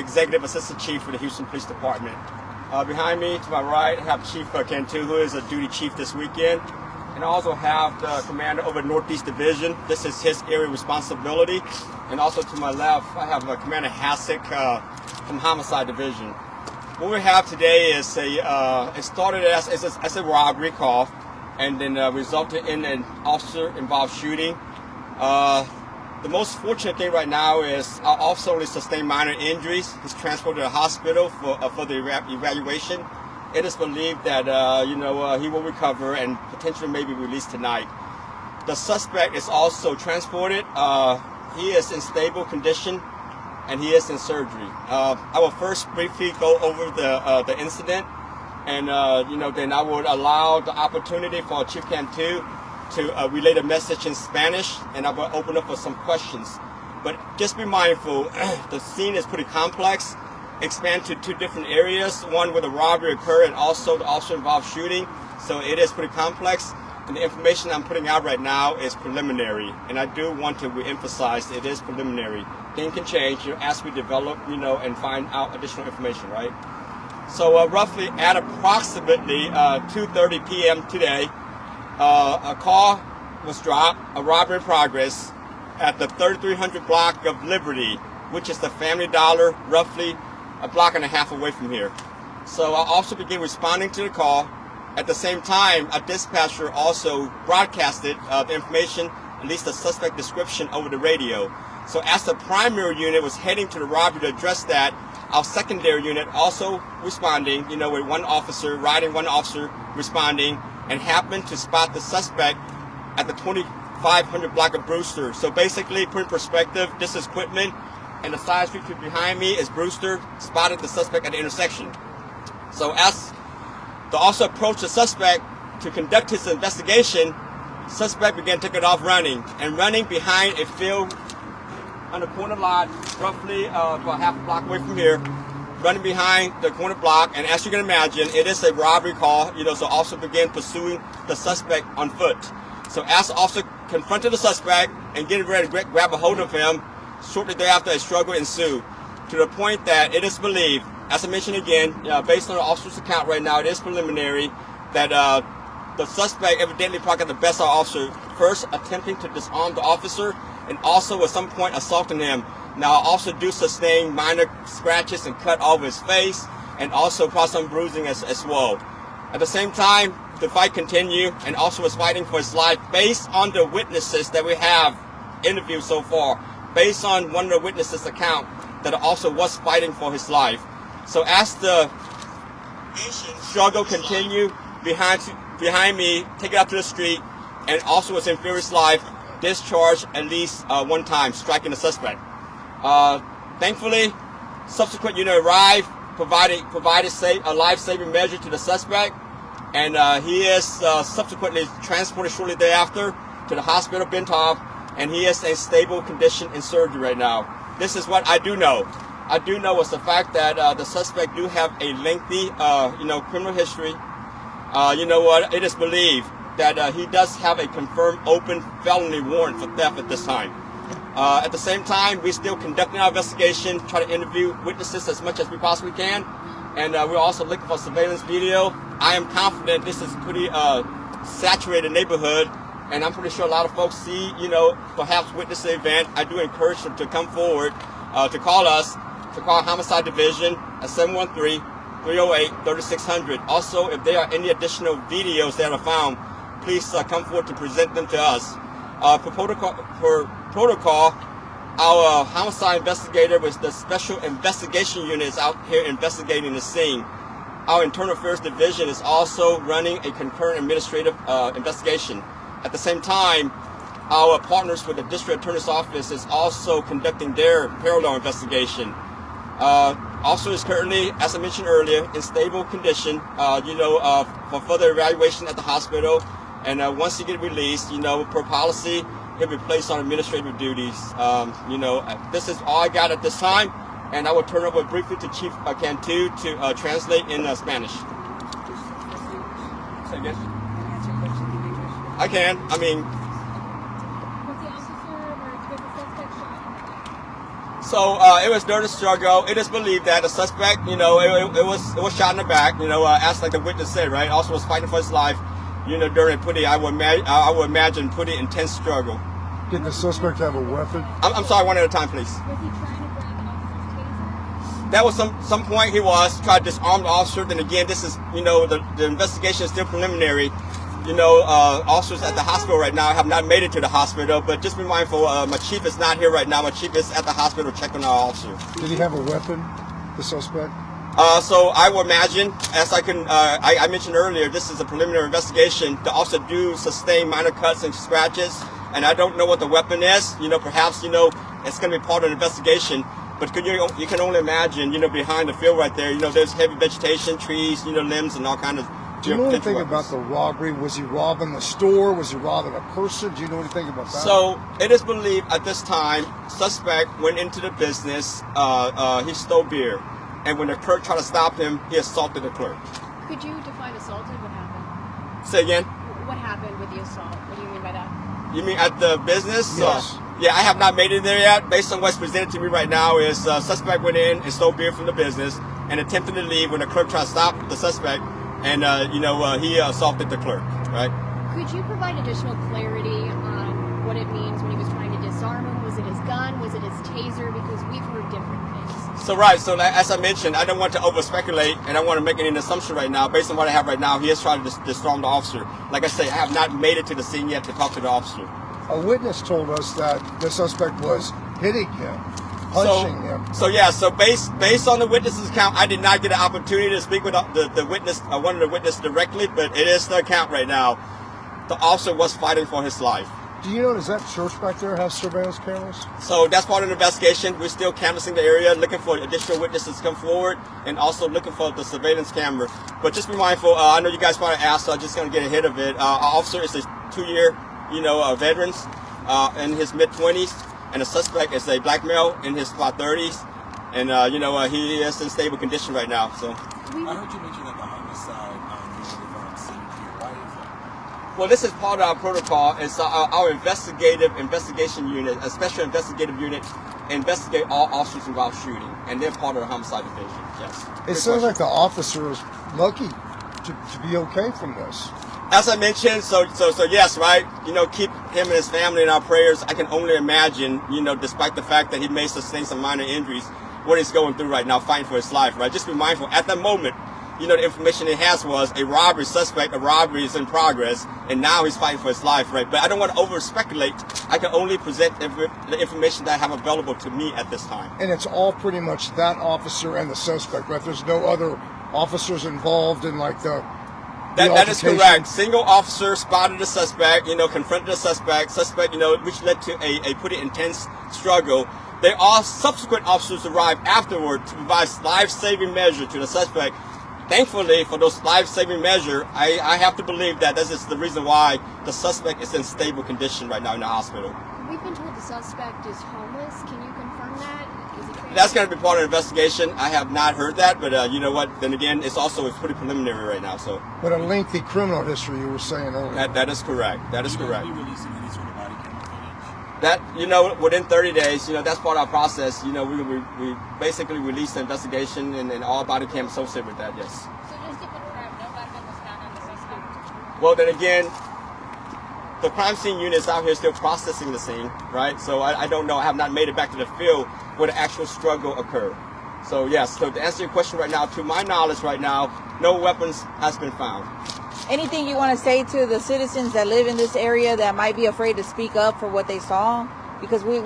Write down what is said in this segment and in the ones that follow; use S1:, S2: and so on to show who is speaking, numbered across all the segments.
S1: Executive Assistant Chief for the Houston Police Department. Behind me, to my right, I have Chief Cantu, who is a duty chief this weekend. And I also have the commander over Northeast Division. This is his area of responsibility. And also to my left, I have Commander Hassick from Homicide Division. What we have today is it started as a robbery call and then resulted in an officer-involved shooting. The most fortunate thing right now is our officer only sustained minor injuries. He's transported to the hospital for the evaluation. It is believed that he will recover and potentially may be released tonight. The suspect is also transported. He is in stable condition and he is in surgery. I will first briefly go over the incident, and then I would allow the opportunity for Chief Cantu to relay the message in Spanish, and I will open up for some questions. But just be mindful, the scene is pretty complex. Expand to two different areas, one where the robbery occurred and also the officer-involved shooting. So it is pretty complex, and the information I'm putting out right now is preliminary. And I do want to re-emphasize it is preliminary. Things can change as we develop, and find out additional information, right? So roughly at approximately 2:30 p.m. today, a call was dropped, a robbery in progress at the 3300 block of Liberty, which is the Family Dollar, roughly a block and a half away from here. So I also began responding to the call. At the same time, a dispatcher also broadcasted the information, at least the suspect description, over the radio. So as the primary unit was heading to the robbery to address that, our secondary unit also responding, with one officer responding, and happened to spot the suspect at the 2500 block of Brewster. So basically, put in perspective, this is Quitman, and the side street behind me is Brewster, spotted the suspect at the intersection. So as the officer approached the suspect to conduct his investigation, suspect began taking off running behind a field on the corner lot, roughly about half a block away from here, running behind the corner block. And as you can imagine, it is a robbery call, so officer began pursuing the suspect on foot. So as the officer confronted the suspect and getting ready to grab a hold of him, shortly thereafter a struggle ensued, to the point that it is believed, as I mentioned again, based on the officer's account right now, it is preliminary, that the suspect evidently probably got the best of the officer, first attempting to disarm the officer and also at some point assaulting him. Now, officer do sustain minor scratches and cut all over his face, and also probably some bruising as well. At the same time, the fight continued, and also was fighting for his life based on the witnesses that we have interviewed so far, based on one of the witnesses' account that the officer was fighting for his life. So as the struggle continued, behind me, take it out to the street, and also was in furious life, discharged at least one time, striking the suspect. Thankfully, subsequent unit arrived, provided a life-saving measure to the suspect, and he is subsequently transported shortly thereafter to the hospital, Bentov, and he is in stable condition in surgery right now. This is what I do know. I do know is the fact that the suspect do have a lengthy, criminal history. It is believed that he does have a confirmed open felony warrant for theft at this time. At the same time, we're still conducting our investigation, try to interview witnesses as much as we possibly can, and we're also looking for surveillance video. I am confident this is pretty saturated neighborhood, and I'm pretty sure a lot of folks see, perhaps witness the event. I do encourage them to come forward, to call us, to call Homicide Division at 713-308-3600. Also, if there are any additional videos that are found, please come forward to present them to us. For protocol, our homicide investigator with the Special Investigation Unit is out here investigating the scene. Our Internal Affairs Division is also running a concurrent administrative investigation. At the same time, our partners with the District Attorney's Office is also conducting their parallel investigation. Officer is currently, as I mentioned earlier, in stable condition, for further evaluation at the hospital. And once he gets released, per policy, he'll be placed on administrative duties. This is all I got at this time, and I will turn over briefly to Chief Cantu to translate in Spanish. Say again? I can. So it was during the struggle. It is believed that the suspect, it was shot in the back, as like the witness said, right? Also was fighting for his life, during I would imagine pretty intense struggle.
S2: Did the suspect have a weapon?
S1: I'm sorry, one at a time, please.
S3: Was he trying to grab the officer's taser?
S1: That was some point he was trying to disarm the officer. Then again, this is, the investigation is still preliminary. Officers at the hospital right now have not made it to the hospital, but just be mindful, my chief is not here right now. My chief is at the hospital checking our officer.
S2: Did he have a weapon, the suspect?
S1: So I would imagine, as I mentioned earlier, this is a preliminary investigation. The officer do sustain minor cuts and scratches, and I don't know what the weapon is. Perhaps, it's going to be part of the investigation. But you can only imagine, behind the field right there, there's heavy vegetation, trees, limbs, and all kinds of.
S2: Do you know anything about the robbery? Was he robbing the store? Was he robbing a person? Do you know anything about that?
S1: So it is believed at this time, suspect went into the business. He stole beer, and when the clerk tried to stop him, he assaulted the clerk.
S3: Could you define assaulted? What happened?
S1: Say again.
S3: What happened with the assault? What do you mean by that?
S1: You mean at the business?
S2: Yes.
S1: Yeah, I have not made it there yet. Based on what's presented to me right now, is suspect went in and stole beer from the business and attempted to leave when the clerk tried to stop the suspect. And, he assaulted the clerk, right?
S3: Could you provide additional clarity on what it means when he was trying to disarm him? Was it his gun? Was it his taser? Because we've heard different things.
S1: So, right. So, as I mentioned, I don't want to over-speculate, and I don't want to make any assumption right now. Based on what I have right now, he is trying to disarm the officer. Like I say, I have not made it to the scene yet to talk to the officer.
S2: A witness told us that the suspect was hitting him, punching him.
S1: So based on the witness's account, I did not get an opportunity to speak with the witness, one of the witnesses directly, but it is the account right now. The officer was fighting for his life.
S2: Do you know, does that church back there have surveillance cameras?
S1: So that's part of the investigation. We're still canvassing the area, looking for additional witnesses to come forward, and also looking for the surveillance camera. But just be mindful, I know you guys probably asked, so I'm just going to get ahead of it. Our officer is a 2-year, veteran in his mid-20s. And the suspect is a black male in his 30s, and he is in stable condition right now. So,
S4: I heard you mention that the homicide on scene here. Why is that?
S1: well, this is part of our protocol. It's our investigation unit, a special investigative unit, investigate all officers involved shooting, and they're part of the homicide division. Yes.
S2: It sounds like the officer is lucky to be okay from this.
S1: As I mentioned, so yes, right. Keep him and his family in our prayers. I can only imagine, despite the fact that he may sustain some minor injuries, what he's going through right now, fighting for his life. Right. Just be mindful. At that moment, the information he has was a robbery suspect. A robbery is in progress, and now he's fighting for his life. Right. But I don't want to over speculate. I can only present the information that I have available to me at this time.
S2: And it's all pretty much that officer and the suspect, right? There's no other officers involved in like the.
S1: That is correct. Single officer spotted the suspect, confronted the suspect, which led to a pretty intense struggle. There are subsequent officers arrived afterward to provide life-saving measure to the suspect. Thankfully, for those life-saving measure, I have to believe that this is the reason why the suspect is in stable condition right now in the hospital.
S3: We've been told the suspect is homeless. Can you confirm that? Is he trans-
S1: That's going to be part of the investigation. I have not heard that, but you know what? Then again, it's pretty preliminary right now. So,
S2: But a lengthy criminal history, you were saying earlier.
S1: that is correct. That is correct.
S4: Will you be releasing any sort of body camera footage?
S1: That within 30 days, that's part of our process. We basically release the investigation and all body cam associated with that. Yes.
S3: So just to confirm, no weapon was found on the suspect?
S1: Well, then again, the crime scene unit is out here still processing the scene, right? So I don't know. I have not made it back to the field where the actual struggle occurred. So yes. So to answer your question right now, to my knowledge right now, no weapons has been found.
S5: Anything you want to say to the citizens that live in this area that might be afraid to speak up for what they saw? Because we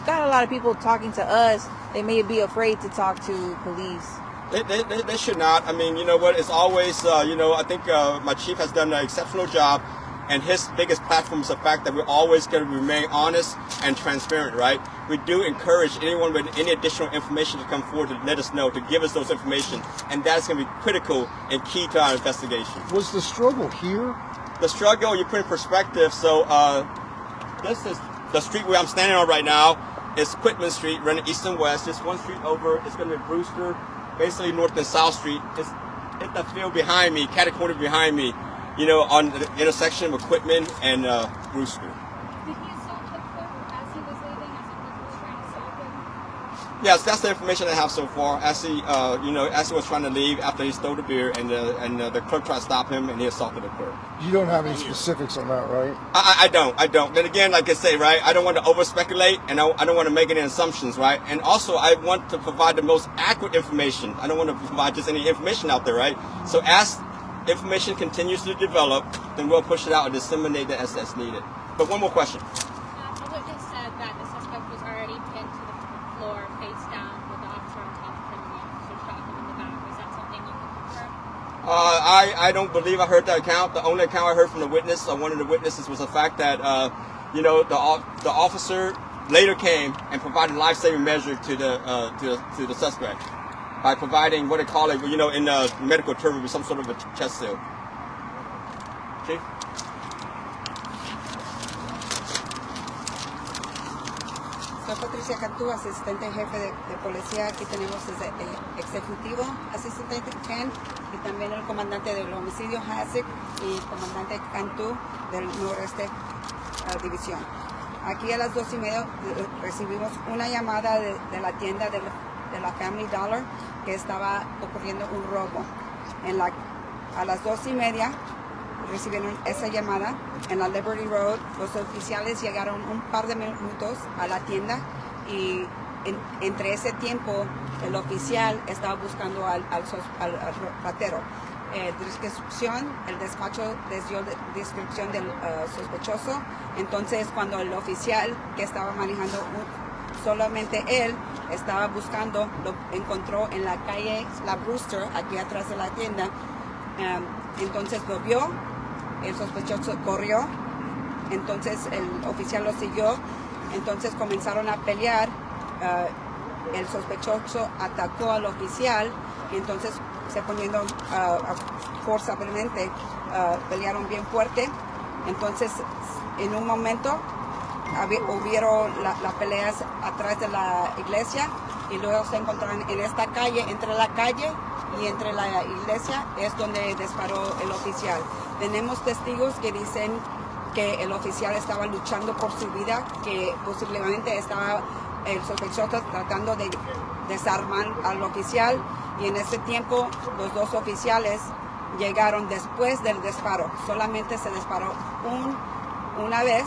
S5: got a lot of people talking to us. They may be afraid to talk to police.
S1: They should not. I mean, you know what? It's always, I think my chief has done an exceptional job. And his biggest platform is the fact that we're always going to remain honest and transparent, right? We do encourage anyone with any additional information to come forward to let us know, to give us those information. And that's going to be critical and key to our investigation.
S2: Was the struggle here?
S1: The struggle, you put in perspective. So this is the street where I'm standing on right now. It's Quitman Street, running east and west. Just one street over, it's going to be Brewster, basically north and south street. It's hit the field behind me, catty-corner behind me. On the intersection of Quitman and Brewster.
S3: Did he assault the clerk as he was leaving, as the clerk was trying to stop him?
S1: Yes, that's the information I have so far. As he, as he was trying to leave after he stole the beer, and the clerk tried to stop him, and he assaulted the clerk.
S2: You don't have any specifics on that, right?
S1: I don't. But again, like I say, right, I don't want to over speculate, and I don't want to make any assumptions, right? And also, I want to provide the most accurate information. I don't want to provide just any information out there, right? So as information continues to develop, then we'll push it out and disseminate it as that's needed. But one more question.
S3: The witness said that the suspect was already pinned to the floor, face down, with the officer on top of him and the officer shot him in the back. Is that something you can confirm?
S1: I don't believe I heard that account. The only account I heard from the witness, one of the witnesses, was the fact that the officer later came and provided life-saving measure to the suspect by providing what they call it, in medical terms, some sort of a chest seal. Chief?
S6: Soy Patricia Cantú, asistente jefe de policía. Aquí tenemos el ejecutivo asistente Ken y también el comandante del homicidio Hasek y el comandante Cantú del noreste división. Aquí a las 2:30 recibimos una llamada de la tienda de la Family Dollar que estaba ocurriendo un robo. A las 2:30 recibieron esa llamada en la Liberty Road. Los oficiales llegaron un par de minutos a la tienda y entre ese tiempo el oficial estaba buscando al ratero. El despacho les dio descripción del sospechoso. Entonces cuando el oficial que estaba manejando solamente él estaba buscando, lo encontró en la calle la Brewster, aquí atrás de la tienda. Entonces lo vio, el sospechoso corrió, entonces el oficial lo siguió, entonces comenzaron a pelear, el sospechoso atacó al oficial y entonces se poniendo forzablemente, pelearon bien fuerte. Entonces en un momento hubieron las peleas atrás de la iglesia y luego se encontraron en esta calle, entre la calle y entre la iglesia es donde disparó el oficial. Tenemos testigos que dicen que el oficial estaba luchando por su vida, que posiblemente estaba el sospechoso tratando de desarmar al oficial y en ese tiempo los dos oficiales llegaron después del disparo. Solamente se disparó una vez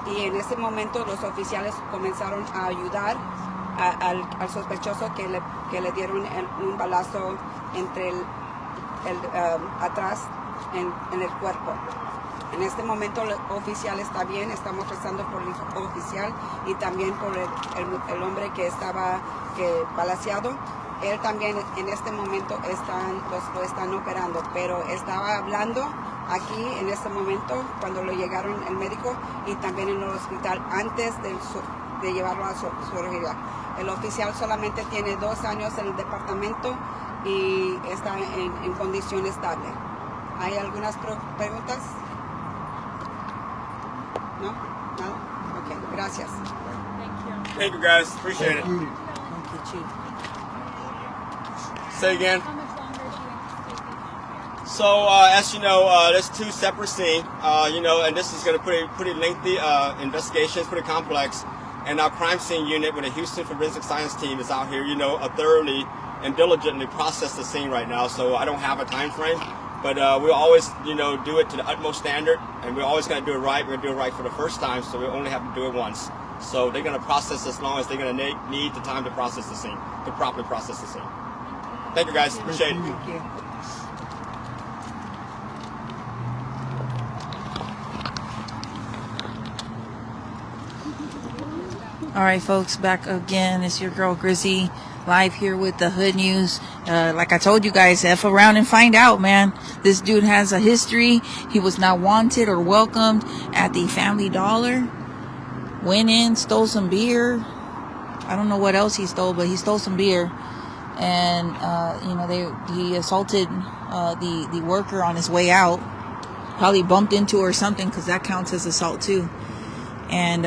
S6: y en ese momento los oficiales comenzaron a ayudar al sospechoso que le dieron un balazo entre atrás en el cuerpo. En este momento el oficial está bien, estamos rezando por el oficial y también por el hombre que balaceado. Él también en este momento lo están operando, pero estaba hablando aquí en este momento cuando lo llegaron el médico y también en el hospital antes de llevarlo a su cirugía. El oficial solamente tiene 2 años en el departamento y está en condición estable. ¿Hay algunas preguntas? ¿No? ¿Nada? Ok, gracias.
S1: Thank you, guys. Appreciate it.
S6: Thank you, Chief.
S1: Say again.
S3: How much longer do you anticipate being out here?
S1: So, as you know, there's 2 separate scenes, and this is going to be pretty lengthy investigation. It's pretty complex. And our crime scene unit with the Houston Forensic Science team is out here, thoroughly and diligently process the scene right now. So I don't have a time frame, but we'll always, do it to the utmost standard, and we're always going to do it right. We're going to do it right for the first time, so we only have to do it once. So they're going to process as long as they're going to need the time to process the scene, to properly process the scene. Thank you, guys. Appreciate it.
S6: Thank you.
S5: All right, folks, back again. It's your girl Grizzy, live here with the Hood News. Like I told you guys, F around and find out, man. This dude has a history. He was not wanted or welcomed at the Family Dollar. Went in, stole some beer. I don't know what else he stole, but he stole some beer. And, he assaulted the worker on his way out. Probably bumped into her or something, because that counts as assault too. And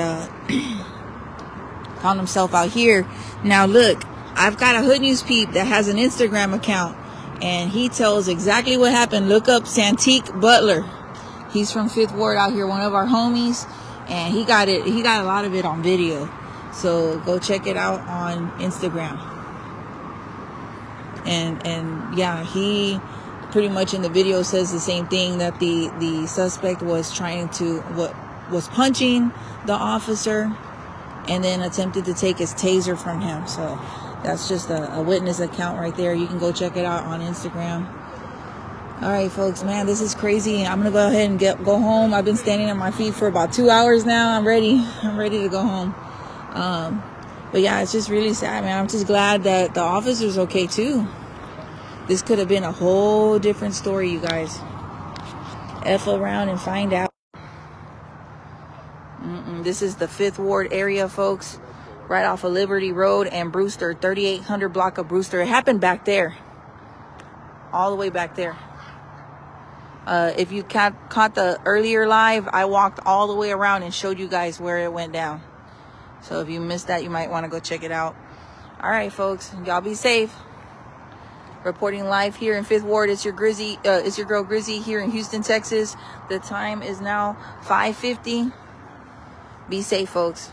S5: found himself out here. Now look, I've got a Hood News peep that has an Instagram account, and he tells exactly what happened. Look up Santique Butler. He's from 5th Ward out here, one of our homies, and he got a lot of it on video. So go check it out on Instagram. And yeah, he pretty much in the video says the same thing, that the suspect was was punching the officer and then attempted to take his taser from him. So that's just a witness account right there. You can go check it out on Instagram. All right, folks, man, this is crazy. I'm gonna go ahead and go home. I've been standing on my feet for about 2 hours now. I'm ready to go home. But yeah, it's just really sad, man. I'm just glad that the officer's okay too. This could have been a whole different story, you guys. F around and find out. This is the 5th Ward area, folks, right off of Liberty Road and Brewster, 3800 block of Brewster. It happened back there, all the way back there. If you caught the earlier live, I walked all the way around and showed you guys where it went down. So if you missed that, you might want to go check it out. All right, folks, y'all be safe. Reporting live here in 5th Ward. It's your girl Grizzy here in Houston, Texas. The time is now 5:50. Be safe, folks.